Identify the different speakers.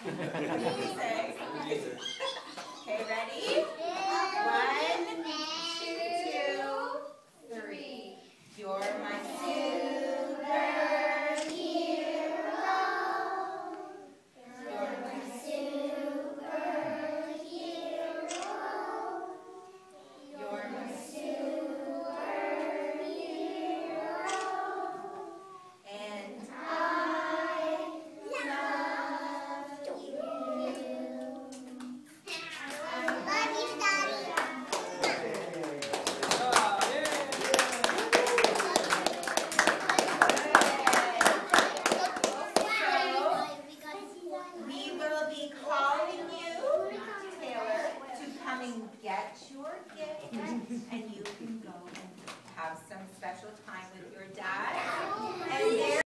Speaker 1: Music. Okay, ready? 1, 2, 3. You're my super hero. You're my super hero. You're my super hero. And I love you. We will be calling you, Taylor, to come and get your gift, and you can go and